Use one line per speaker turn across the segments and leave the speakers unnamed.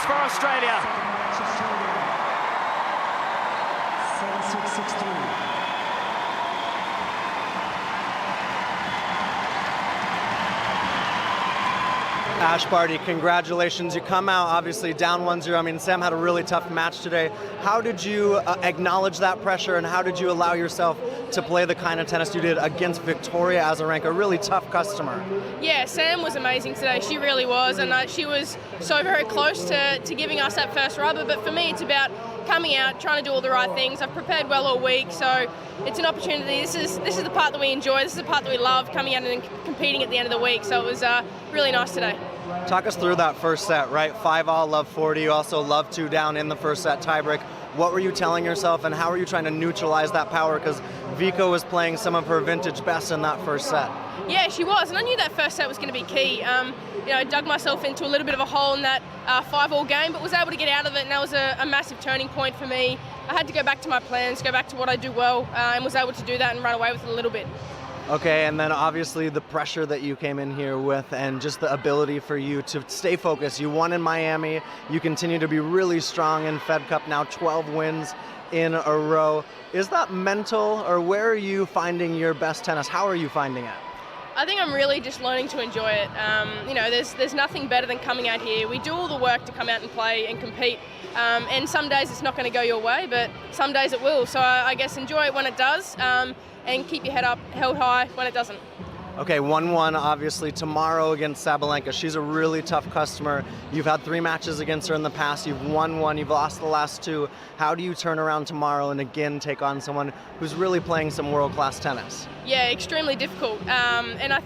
points for Australia.
7-6, 6-3.
Ash, Barty, congratulations. You come out obviously down 1-0. I mean, Sam had a really tough match today. How did you acknowledge that pressure, and how did you allow yourself to play the kind of tennis you did against Victoria Azarenka, a really tough customer?
Yeah, Sam was amazing today. She really was, and she was so very close to giving us that first rubber. But for me, it's about coming out, trying to do all the right things. I've prepared well all week, so it's an opportunity. This is the part that we enjoy. This is the part that we love, coming out and competing at the end of the week. So it was really nice today.
Talk us through that first set, right? 5-all, love 40. You also love 2 down in the first set tiebreak. What were you telling yourself, and how were you trying to neutralize that power? Because Vika was playing some of her vintage best in that first set.
Yeah, she was, and I knew that first set was going to be key. I dug myself into a little bit of a hole in that 5-all game, but was able to get out of it, and that was a massive turning point for me. I had to go back to my plans, go back to what I do well, and was able to do that and run away with it a little bit.
Okay, and then obviously the pressure that you came in here with, and just the ability for you to stay focused. You won in Miami, you continue to be really strong in Fed Cup, now 12 wins in a row. Is that mental, or where are you finding your best tennis? How are you finding it?
I think I'm really just learning to enjoy it. There's nothing better than coming out here. We do all the work to come out and play and compete, and some days it's not going to go your way, but some days it will. So I guess enjoy it when it does, and keep your head up, held high when it doesn't.
Okay, 1-1 obviously tomorrow against Sabalenka. She's a really tough customer. You've had 3 matches against her in the past. You've won 1, you've lost the last 2. How do you turn around tomorrow and again take on someone who's really playing some world-class tennis?
Yeah, extremely difficult. And I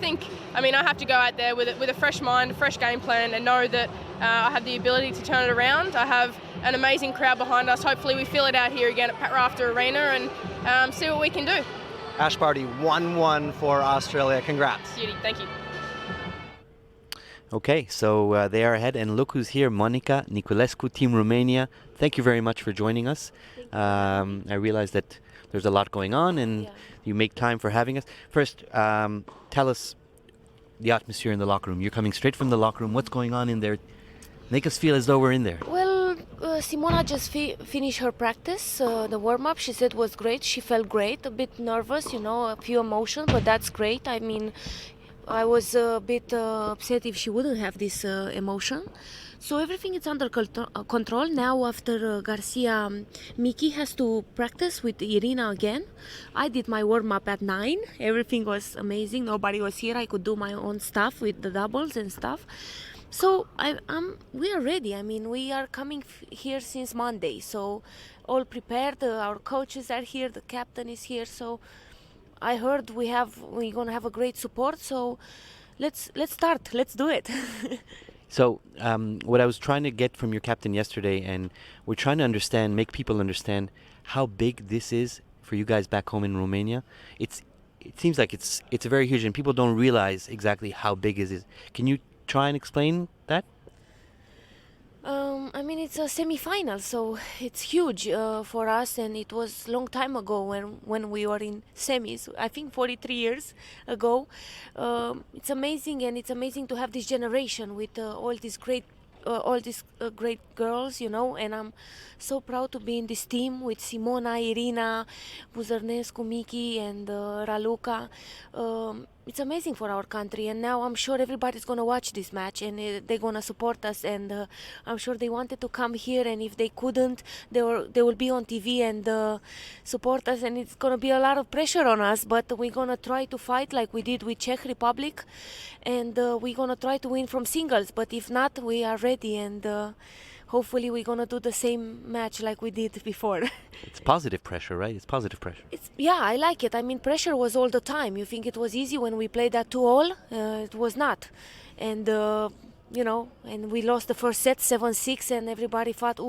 have to go out there with a fresh mind, a fresh game plan, and know that I have the ability to turn it around. I have an amazing crowd behind us. Hopefully we feel it out here again at Pat Rafter Arena and see what we can do.
Ash Barty, 1-1 for Australia. Congrats.
Beauty, thank you.
Okay, so they are ahead, and look who's here, Monica Niculescu, Team Romania. Thank you very much for joining us. I realize that there's a lot going on, and you make time for having us. First, tell us the atmosphere in the locker room. You're coming straight from the locker room. What's going on in there? Make us feel as though we're in there.
Well, Simona just finished her practice, the warm-up. She said was great. She felt great, a bit nervous, a few emotions, but that's great. I mean, I was a bit upset if she wouldn't have this emotion. So everything is under control. Now after Garcia, Miki has to practice with Irina again. I did my warm-up at 9. Everything was amazing. Nobody was here. I could do my own stuff with the doubles and stuff. So we are ready. I mean, we are coming here since Monday. So all prepared. Our coaches are here. The captain is here. So I heard we're gonna have a great support. So let's start. Let's do it.
So what I was trying to get from your captain yesterday, and we're trying to make people understand how big this is for you guys back home in Romania. It seems like it's very huge, and people don't realize exactly how big it is. Can you try and explain that?
It's a semi-final, so it's huge for us, and it was a long time ago when we were in semis. I think 43 years ago. It's amazing, and it's amazing to have this generation with all these great girls, and I'm so proud to be in this team with Simona, Irina, Buzărnescu, Miki, and Raluca. It's amazing for our country, and now I'm sure everybody's going to watch this match, and they're going to support us, and I'm sure they wanted to come here, and if they couldn't, they will be on TV and support us, and it's going to be a lot of pressure on us, but we're going to try to fight like we did with Czech Republic, and we're going to try to win from singles, but if not, we are ready, and hopefully we're going to do the same match like we did before.
It's positive pressure, right? It's positive pressure.
Yeah, I like it. I mean, pressure was all the time. You think it was easy when we played that 2-all? It was not. And, and we lost the first set 7-6, and everybody thought,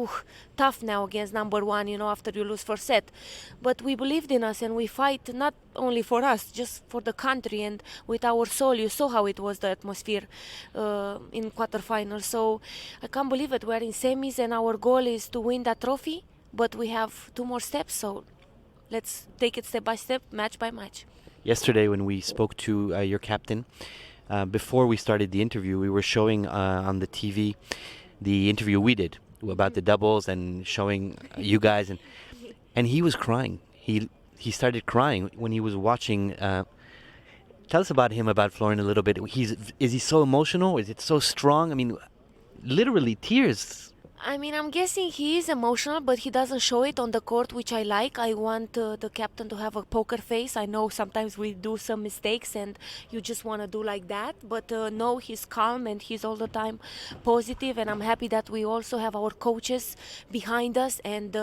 tough now against number 1, after you lose first set. But we believed in us, and we fight not only for us, just for the country and with our soul. You saw how it was, the atmosphere in quarterfinals. So I can't believe it. We're in semis, and our goal is to win that trophy. But we have 2 more steps, so let's take it step by step, match by match.
Yesterday when we spoke to your captain, before we started the interview, we were showing on the TV the interview we did about the doubles and showing you guys, and he was crying. He started crying when he was watching. Tell us about him, about Florian, a little bit. Is he so emotional? Is it so strong? I mean, literally tears.
I mean, I'm guessing he is emotional, but he doesn't show it on the court, which I like. I want the captain to have a poker face. I know sometimes we do some mistakes and you just want to do like that, but no, he's calm and he's all the time positive, and I'm happy that we also have our coaches behind us, and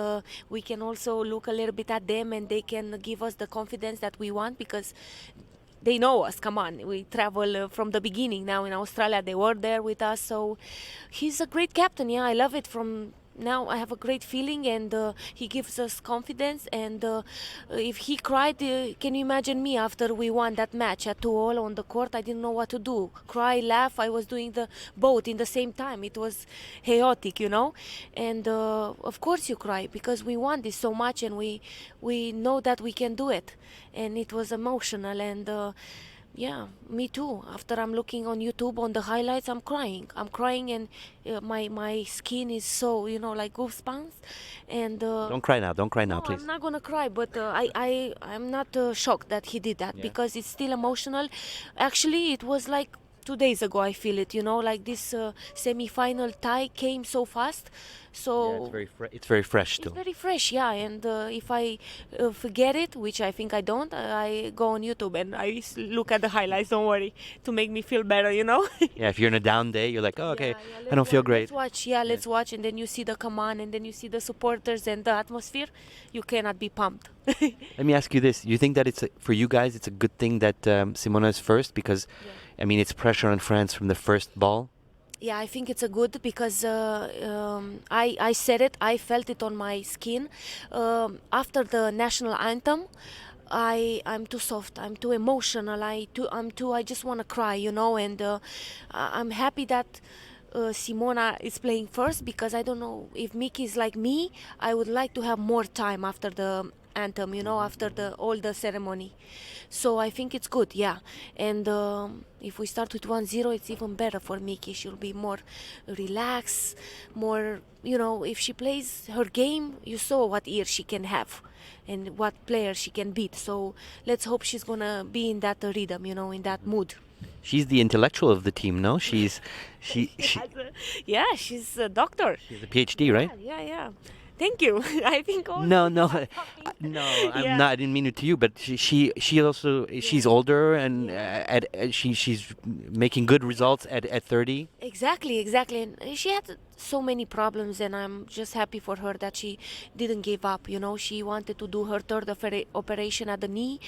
we can also look a little bit at them and they can give us the confidence that we want, because they know us. Come on, we travel from the beginning. Now in Australia, they were there with us, so he's a great captain. Yeah, I love it. From now, I have a great feeling, and he gives us confidence. And if he cried, can you imagine me after we won that match at 2-all on the court? I didn't know what to do. Cry, laugh. I was doing the both in the same time. It was chaotic, you know. And of course you cry, because we won this so much, and we know that we can do it. And it was emotional, and yeah, me too. After I'm looking on YouTube on the highlights, I'm crying, and my skin is so, like goosebumps. And
Don't cry now,
no,
please.
I'm not gonna cry, but I'm not shocked that he did that, because it's still emotional. Actually, it was like 2 days ago. I feel it, like this semi-final tie came so fast. So
it's very fresh still.
it's very fresh, yeah. And if I forget it, which I think I don't, I go on YouTube and I look at the highlights. Don't worry, to make me feel better,
Yeah, if you're in a down day, you're like, oh, okay,
Yeah,
I don't feel great.
Let's watch, let's watch, and then you see the command, and then you see the supporters and the atmosphere. You cannot be pumped.
Let me ask you this: you think that for you guys, it's a good thing that Simona is first, because, I mean, it's pressure on France from the first ball.
Yeah, I think it's a good, because I said it, I felt it on my skin. After the national anthem, I'm too soft, I'm too emotional, I just want to cry, and I'm happy that Simona is playing first, because I don't know if Miki is like me. I would like to have more time after the anthem, after all the ceremony. So I think it's good, yeah. And if we start with 1-0, it's even better for Miki. She'll be more relaxed, more, if she plays her game, you saw what ear she can have and what player she can beat. So let's hope she's gonna be in that rhythm, in that mood.
She's the intellectual of the team, no? She's
She's a doctor.
She's a PhD, right?
Yeah. Thank you. I think all
No, I'm not. I didn't mean it to you, but she also she's older, and she's making good results at 30.
Exactly. And she had so many problems, and I'm just happy for her that she didn't give up. She wanted to do her third operation at the knee,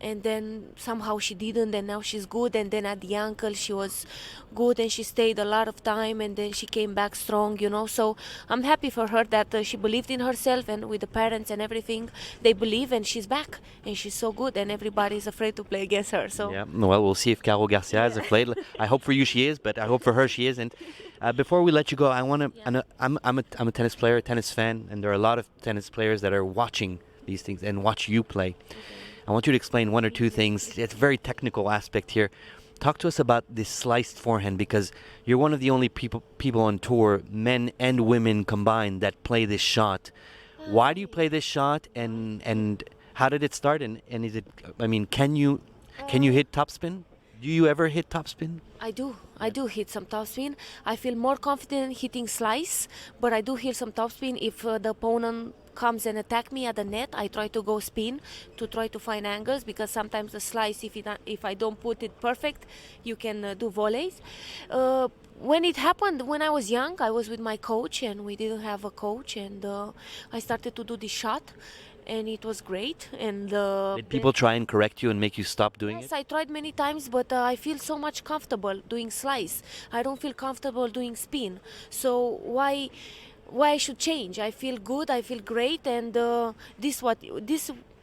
and then somehow she didn't, and now she's good. And then at the ankle, she was good, and she stayed a lot of time, and then she came back strong. So I'm happy for her that she believed in herself, and with the parents and everything, they believe, and she's back, and she's so good, and everybody's afraid to play against her. So
yeah, well, we'll see if Carol Garcia is afraid. I hope for you she is, but I hope for her she isn't. Before we let you go, I want to. Yeah. I'm a tennis player, a tennis fan, and there are a lot of tennis players that are watching these things and watch you play. Okay. I want you to explain one or two things. It's a very technical aspect here. Talk to us about this sliced forehand, because you're one of the only people on tour, men and women combined, that play this shot. Why do you play this shot, and how did it start? And is it? I mean, can you hit topspin? Do you ever hit topspin?
I do hit some topspin. I feel more confident hitting slice, but I do hit some topspin if the opponent comes and attack me at the net. I try to go spin to try to find angles, because sometimes the slice, if I don't put it perfect, you can do volleys. When it happened, when I was young, I was with my coach, and we didn't have a coach, and I started to do this shot, and it was great. And
did people try and correct you and make you stop doing it?
Yes, I tried many times, but I feel so much comfortable doing slice. I don't feel comfortable doing spin. So why I should change? I feel good, I feel great, and this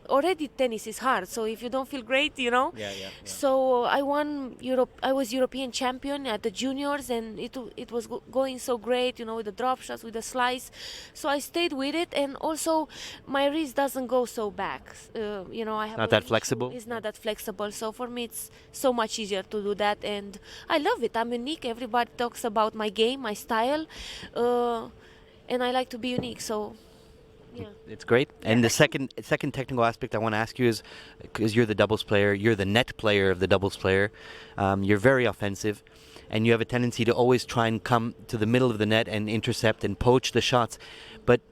already tennis is hard. So if you don't feel great,
Yeah.
So I won Europe. I was European champion at the juniors, and it was going so great, with the drop shots, with the slice. So I stayed with it, and also my wrist doesn't go so back. I have
Not that flexible?
It's not that flexible. So for me, it's so much easier to do that, and I love it. I'm unique. Everybody talks about my game, my style, and I like to be unique. So. Yeah.
It's great. And the second technical aspect I want to ask you is, because you're the doubles player, you're the net player of the doubles player, you're very offensive, and you have a tendency to always try and come to the middle of the net and intercept and poach the shots. But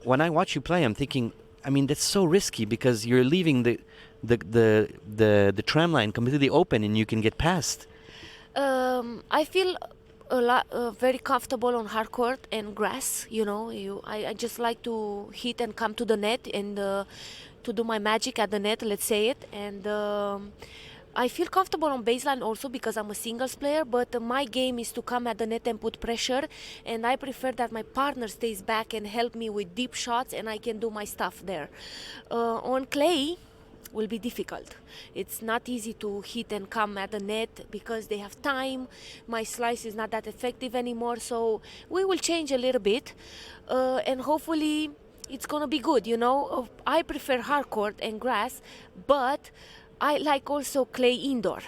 when I watch you play, I'm thinking, I mean, that's so risky because you're leaving the tram line completely open and you can get past.
I feel a lot very comfortable on hard court and grass. I just like to hit and come to the net and to do my magic at the net, let's say it. And I feel comfortable on baseline also because I'm a singles player, but my game is to come at the net and put pressure, and I prefer that my partner stays back and help me with deep shots and I can do my stuff there. On clay will be difficult. It's not easy to hit and come at the net because they have time. My slice is not that effective anymore, so we will change a little bit, and hopefully it's gonna be good. I prefer hard court and grass, but I like also clay indoor.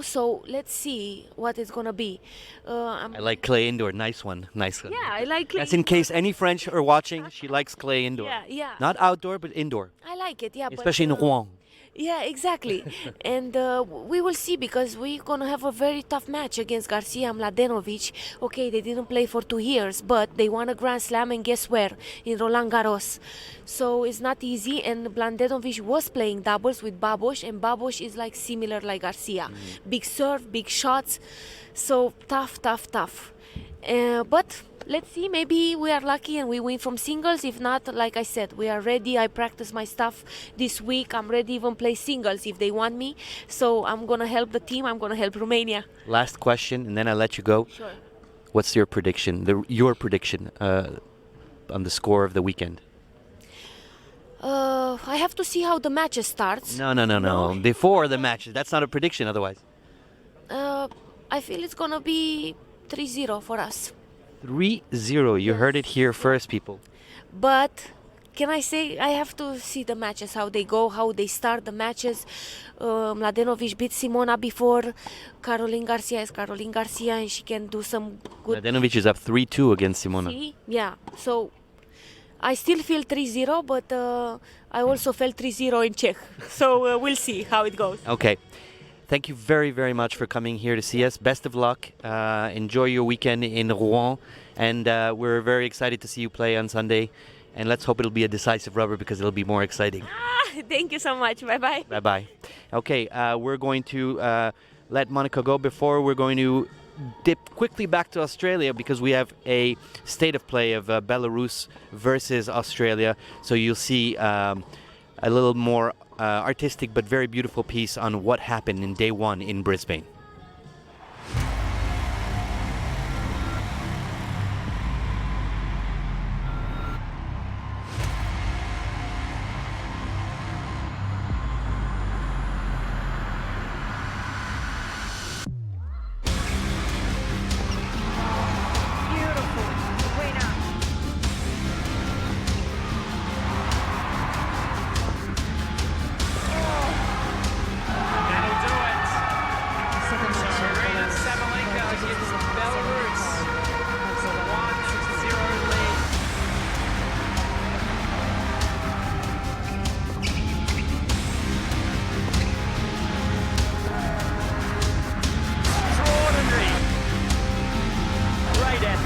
So let's see what it's gonna be.
I like clay indoor. Nice one. Nice one.
Yeah, I like clay.
That's in case any French are watching. She likes clay indoor.
Yeah.
Not outdoor, but indoor.
I like it. Yeah,
Especially in Rouen.
Yeah, exactly. And we will see because we're going to have a very tough match against Garcia and Mladenovic. Okay, they didn't play for 2 years, but they won a Grand Slam, and guess where? In Roland Garros. So it's not easy, and Mladenovic was playing doubles with Babos, and Babos is like similar like Garcia. Big serve, big shots. So tough. But let's see, maybe we are lucky and we win from singles. If not, like I said, we are ready. I practice my stuff this week. I'm ready even play singles if they want me. So I'm going to help the team. I'm going to help Romania.
Last question, and then I'll let you go.
Sure.
What's your prediction, your prediction on the score of the weekend?
I have to see how the matches starts.
No. Before the matches. That's not a prediction otherwise.
I feel it's going to be 3-0 for us.
3-0. You heard it here first, people.
But can I say, I have to see the matches, how they go, how they start the matches. Mladenovic beat Simona before. Caroline Garcia is Caroline Garcia, and she can do some good.
Mladenovic is up 3-2 against Simona.
See? Yeah. So I still feel 3-0, but I also felt 3-0 in Czech. So we'll see how it goes.
Okay. Thank you very, very much for coming here to see us. Best of luck. Enjoy your weekend in Rouen. And we're very excited to see you play on Sunday. And let's hope it'll be a decisive rubber because it'll be more exciting.
Thank you so much. Bye-bye.
Bye-bye. Okay, we're going to let Monica go. Before, we're going to dip quickly back to Australia because we have a state of play of Belarus versus Australia. So you'll see a little more artistic but very beautiful piece on what happened in day one in Brisbane.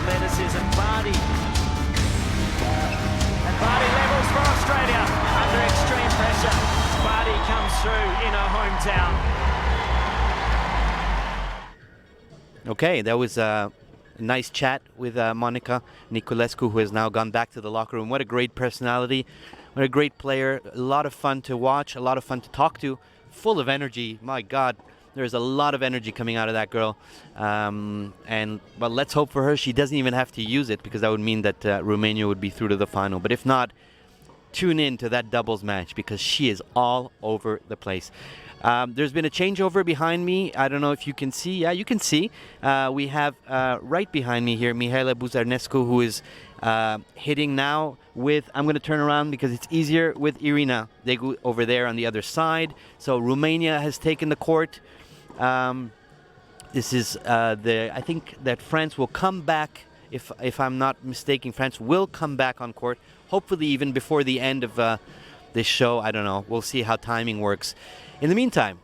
athleticism, Barty. And Barty levels for Australia under extreme pressure. Barty comes through in her hometown.
Okay, that was a nice chat with Monica Niculescu, who has now gone back to the locker room. What a great personality. What a great player. A lot of fun to watch, a lot of fun to talk to, full of energy. My God, there's a lot of energy coming out of that girl. Well, let's hope for her she doesn't even have to use it, because that would mean that Romania would be through to the final. But if not, tune in to that doubles match because she is all over the place. There's been a changeover behind me. I don't know if you can see. Yeah, you can see. We have right behind me here Mihaela Buzarnescu, who is hitting now with, I'm going to turn around because it's easier, with Irina Degu over there on the other side. So Romania has taken the court. This is I think that France will come back, if I'm not mistaken, France will come back on court, hopefully even before the end of this show. I don't know. We'll see how timing works. In the meantime,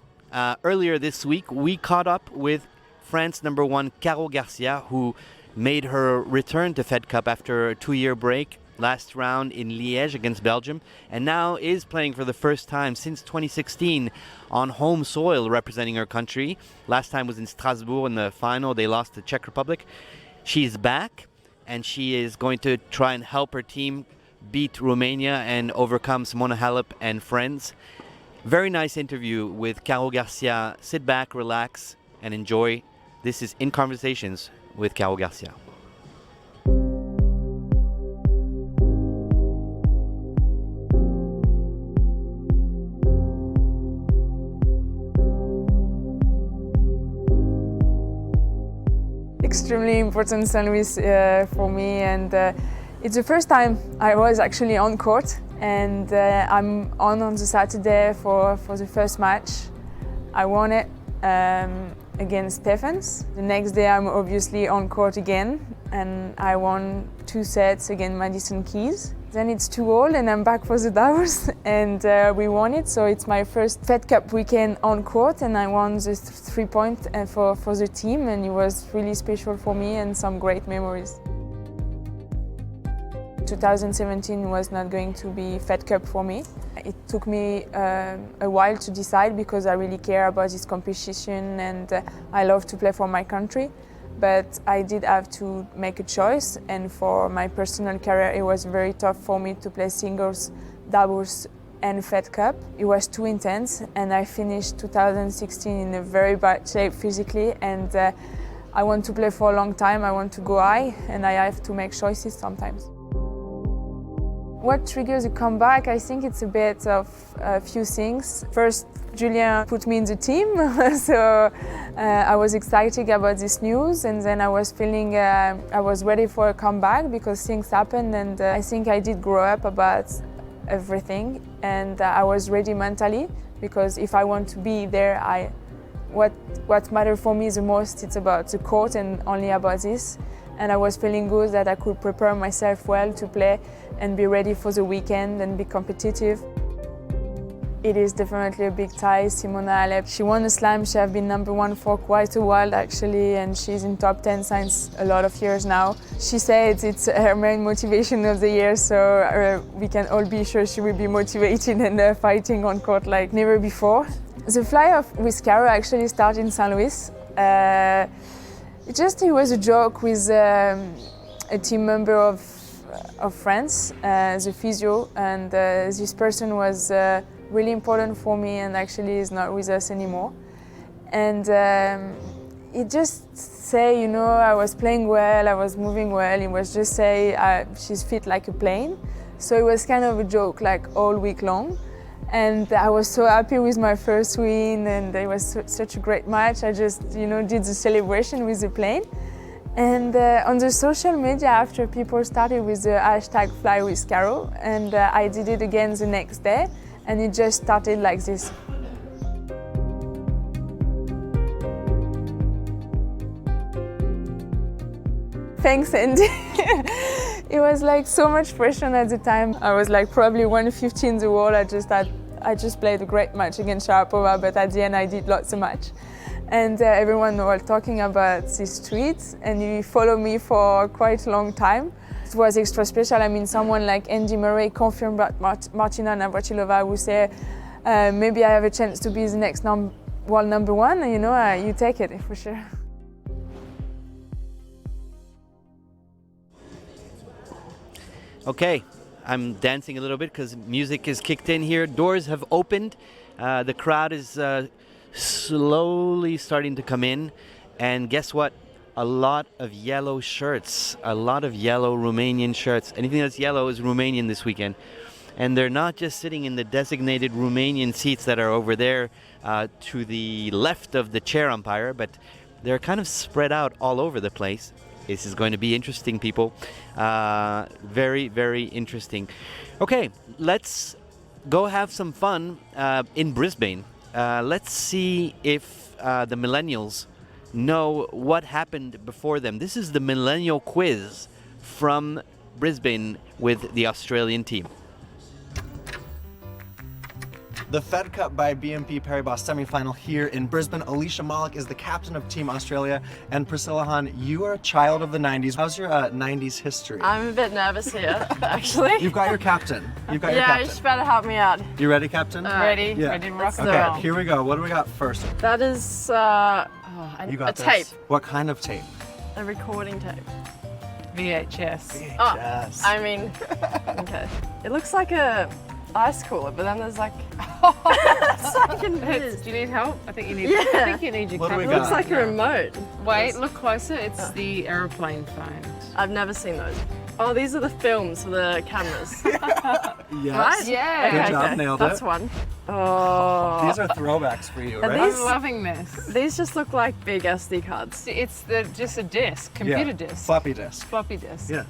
earlier this week, we caught up with France number 1, Caro Garcia, who made her return to Fed Cup after a 2-year break, last round in Liège against Belgium, and now is playing for the first time since 2016 on home soil representing her country. Last time was in Strasbourg in the final. They lost to Czech Republic. She's back, and she is going to try and help her team beat Romania and overcome Simona Halep and friends. Very nice interview with Caro Garcia. Sit back, relax, and enjoy. This is In Conversations with Caro Garcia.
Extremely important St. Louis for me, and it's the first time I was actually on court, and I'm on the Saturday for the first match. I won it against Stephens. The next day I'm obviously on court again, and I won 2 sets against Madison Keys. Then it's 2-all and I'm back for the doubles, and we won it. So it's my first Fed Cup weekend on court, and I won the 3-point for the team, and it was really special for me and some great memories. 2017 was not going to be Fed Cup for me. It took me a while to decide because I really care about this competition and I love to play for my country. But I did have to make a choice, and for my personal career it was very tough for me to play singles, doubles and Fed Cup. It was too intense, and I finished 2016 in a very bad shape physically, and I want to play for a long time, I want to go high, and I have to make choices sometimes. What triggers a comeback? I think it's a bit of a few things. First, Julien put me in the team, so I was excited about this news, and then I was feeling I was ready for a comeback because things happened, and I think I did grow up about everything, and I was ready mentally because if I want to be there, what matters for me the most, it's about the court and only about this. And I was feeling good that I could prepare myself well to play and be ready for the weekend and be competitive. It is definitely a big tie. Simona Halep, she won the slam. She has been number 1 for quite a while actually, and she's in top 10 since a lot of years now. She said it's her main motivation of the year, so we can all be sure she will be motivated and fighting on court like never before. The fly-off with Caro actually started in St. Louis. It was a joke with a team member of France, the physio, and this person was really important for me and actually is not with us anymore. And he just say, I was playing well, I was moving well. He was just say, she's fit like a plane. So it was kind of a joke like all week long. And I was so happy with my first win, and it was such a great match. I just, did the celebration with the plane. And on the social media after, people started with the hashtag #FlyWithCaro, and I did it again the next day, and it just started like this. Thanks, Andy. It was like so much pressure at the time. I was like probably 150 in the world. I just played a great match against Sharapova, but at the end I did lots of match. And everyone was talking about this tweet, and he followed me for quite a long time. It was extra special. I mean, someone like Andy Murray confirmed that Martina Navratilova would say, maybe I have a chance to be the next world number 1, and you take it for sure.
Okay, I'm dancing a little bit because music is kicked in here. Doors have opened. The crowd is slowly starting to come in. And guess what? A lot of yellow shirts. A lot of yellow Romanian shirts. Anything that's yellow is Romanian this weekend. And they're not just sitting in the designated Romanian seats that are over there to the left of the chair umpire, but they're kind of spread out all over the place. This is going to be interesting, people. Very, very interesting. Okay, let's go have some fun in Brisbane. Let's see if the millennials know what happened before them. This is the millennial quiz from Brisbane with the Australian team.
The Fed Cup by BNP Paribas semifinal here in Brisbane. Alicia Malik is the captain of Team Australia, and Priscilla Hahn, you are a child of the 90s. How's your 90s history?
I'm a bit nervous here, actually.
You've got your captain. You've got your
Yeah,
captain.
you just better help me out.
You ready, Captain?
Ready?
Yeah.
Ready to rock and
Okay,
roll.
here we go. What do we got first?
That is
You
a
got this.
tape,
What kind of tape?
a recording tape.
VHS.
VHS.
I mean, okay. It looks like a ice cooler, but then there's like.
Do you need help? I think you need.
Yeah.
I think you need your
What do we
camera.
got?
Looks like a remote.
Wait, look closer. It's the aeroplane phones.
I've never seen those. Oh, these are the films for the cameras.
Yes.
Right?
Yeah.
Good job, nailed
That's
it.
one. Oh.
These are throwbacks for you,
Are
right?
these-
I'm loving this.
These just look like big SD cards.
It's just a disc, computer disc,
Floppy disk.
floppy disk.
Yeah.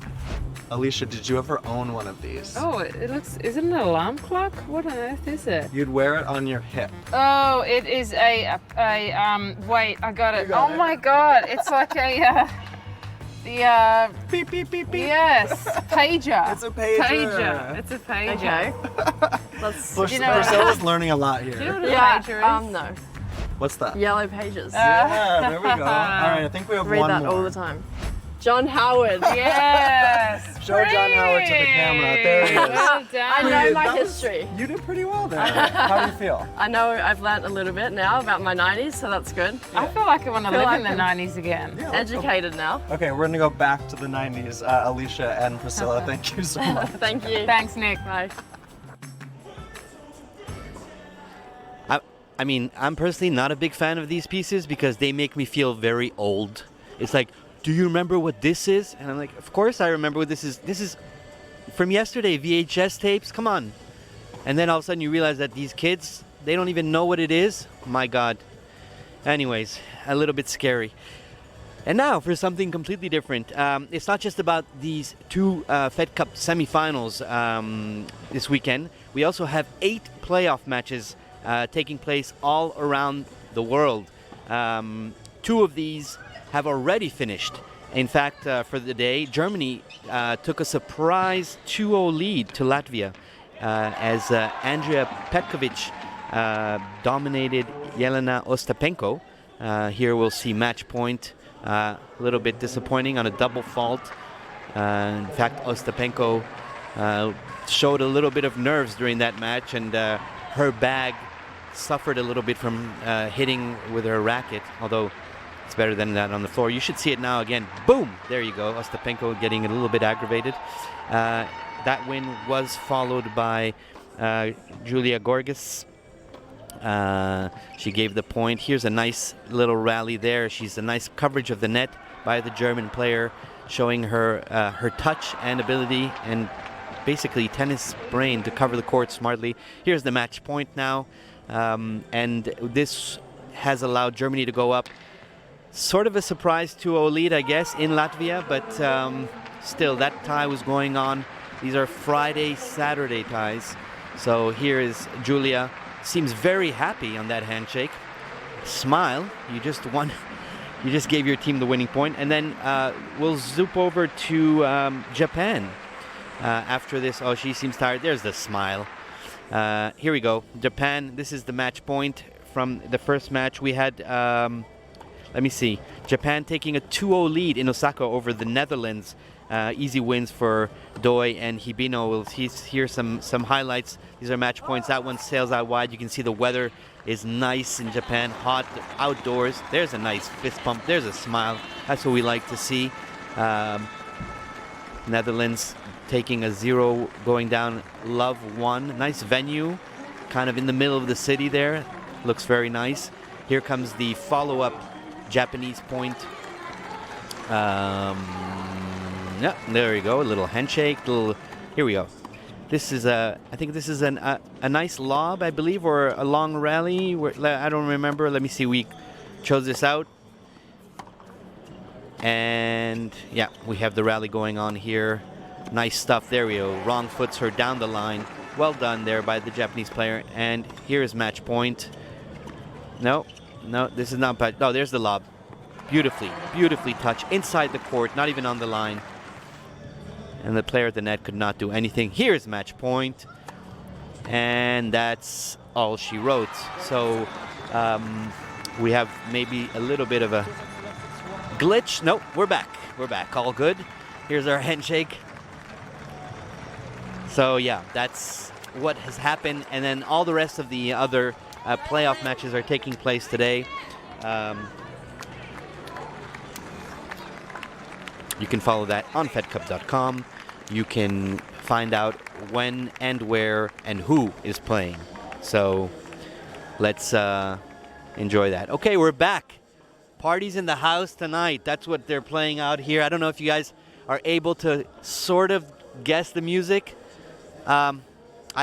Alicia, did you ever own one of these?
Oh, it looks. Is it an alarm clock? What on earth is it?
You'd wear it on your hip.
Oh, it is a wait, I got it.
got
Oh
it.
my god, it's like the
Beep, beep, beep, beep.
yes, pager.
It's a pager.
It's a pager.
Okay. Let's.
Priscilla's learning a lot
Do you know
here.
what a
Yeah.
pager is?
No.
What's that?
Yellow pages.
Yeah, there we go. All right, I think we have
Read
one
that
more.
all the time. John Howard.
Yes.
Show John Howard to the camera. There he is.
Well done.
I know my
That was-
history.
You did pretty well there. How do you feel?
I know I've learnt a little bit now about my 90s, so that's good.
I feel like I want to
Feel
live
like
in the
I'm
90s again.
Yeah, let's go.
Educated now.
Okay, we're gonna go back to the 90s. Alicia and Priscilla, thank you so much.
Thank you.
Thanks, Nick.
Bye.
I mean, I'm personally not a big fan of these pieces because they make me feel very old. It's like, do you remember what this is? And I'm like, of course I remember what this is. This is from yesterday, VHS tapes, come on. And then all of a sudden you realize that these kids, they don't even know what it is. My God. Anyways, a little bit scary. And now for something completely different. It's not just about these two Fed Cup semifinals this weekend. We also have 8 playoff matches taking place all around the world. 2 of these have already finished. In fact, for the day, Germany took a surprise 2-0 lead to Latvia as Andrea Petkovic dominated Jelena Ostapenko. Here we'll see match point. A little bit disappointing on a double fault. In fact, Ostapenko showed a little bit of nerves during that match, and her bag suffered a little bit from hitting with her racket, although it's better than that on the floor. You should see it now again. Boom! There you go. Ostapenko getting a little bit aggravated. That win was followed by Julia Gorgas. She gave the point. Here's a nice little rally there. She's a nice coverage of the net by the German player, showing her her touch and ability and basically tennis brain to cover the court smartly. Here's the match point now. And this has allowed Germany to go up. Sort of a surprise 2-0 lead, I guess, in Latvia, but still, that tie was going on. These are Friday, Saturday ties. So here is Julia. Seems very happy on that handshake. Smile. You just won. You just gave your team the winning point. And then we'll zoop over to Japan after this. Oh, she seems tired. There's the smile. Here we go. Japan. This is the match point from the first match. We had, let me see, Japan taking a 2-0 lead in Osaka over the Netherlands. Easy wins for Doi and Hibino. We'll hear some highlights. These are match points. That one sails out wide. You can see the weather is nice in Japan, hot outdoors. There's a nice fist pump. There's a smile. That's what we like to see. Netherlands taking a 0, going down Love 1. Nice venue, kind of in the middle of the city there. Looks very nice. Here comes the follow-up Japanese point. Yeah, there you go. A little handshake. Here we go. This is I think this is a nice lob, I believe, or a long rally. I don't remember. Let me see. We chose this out. And yeah, we have the rally going on here. Nice stuff. There we go. Wrong foots her down the line. Well done there by the Japanese player. And here is match point. No, this is not bad. No, there's the lob. Beautifully touched inside the court, not even on the line. And the player at the net could not do anything. Here's match point. And that's all she wrote. So we have maybe a little bit of a glitch. Nope, we're back. All good. Here's our handshake. So yeah, that's what has happened. And then all the rest of the other playoff matches are taking place today. You can follow that on fedcup.com. You can find out when and where and who is playing. So let's enjoy that. Okay, we're back. Parties in the house tonight. That's what they're playing out here. I don't know if you guys are able to sort of guess the music. I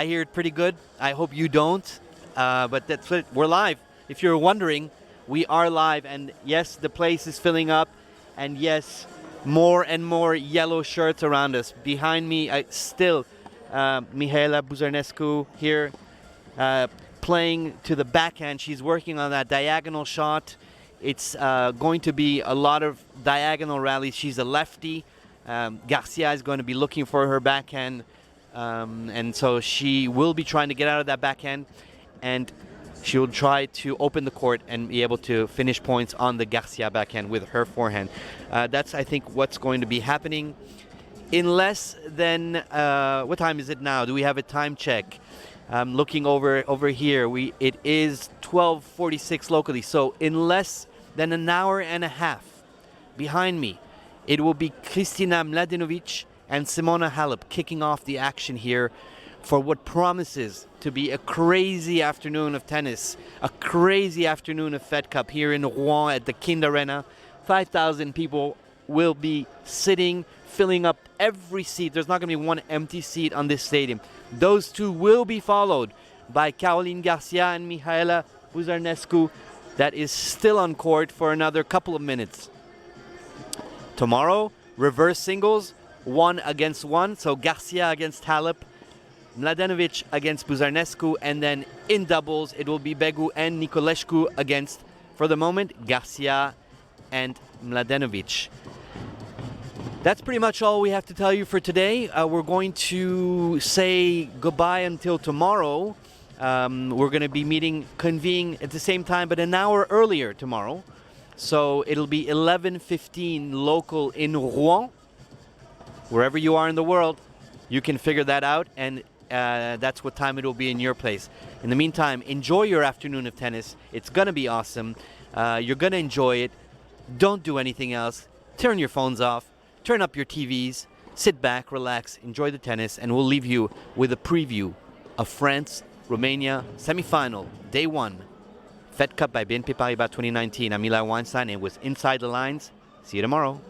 hear it pretty good. I hope you don't. But that's it. We're live. If you're wondering, we are live. And yes, the place is filling up. And yes, more and more yellow shirts around us. Behind me, still Mihaela Buzarnescu here playing to the backhand. She's working on that diagonal shot. It's going to be a lot of diagonal rallies. She's a lefty. Garcia is going to be looking for her backhand. And so she will be trying to get out of that backhand. And she will try to open the court and be able to finish points on the Garcia backhand with her forehand. That's, I think, what's going to be happening. In less than, what time is it now? Do we have a time check? Looking over here, it is 12:46 locally. So in less than an hour and a half, behind me, it will be Kristina Mladenovic and Simona Halep kicking off the action here for what promises to be a crazy afternoon of tennis, a crazy afternoon of Fed Cup here in Rouen at the Kind Arena. 5,000 people will be sitting, filling up every seat. There's not going to be one empty seat on this stadium. Those two will be followed by Caroline Garcia and Mihaela Buzarnescu. That is still on court for another couple of minutes. Tomorrow, reverse singles, 1 against 1. So Garcia against Halep, Mladenovic against Buzarnescu, and then in doubles, it will be Begu and Niculescu against, for the moment, Garcia and Mladenovic. That's pretty much all we have to tell you for today. We're going to say goodbye until tomorrow. We're going to be convening at the same time, but an hour earlier tomorrow. So it'll be 11:15 local in Rouen. Wherever you are in the world, you can figure that out, and that's what time it will be in your place. In the meantime, enjoy your afternoon of tennis. It's going to be awesome. You're going to enjoy it. Don't do anything else. Turn your phones off. Turn up your TVs. Sit back, relax, enjoy the tennis, and we'll leave you with a preview of France-Romania semifinal, day 1. Fed Cup by BNP Paribas 2019. I'm Eli Weinstein, and it was Inside the Lines. See you tomorrow.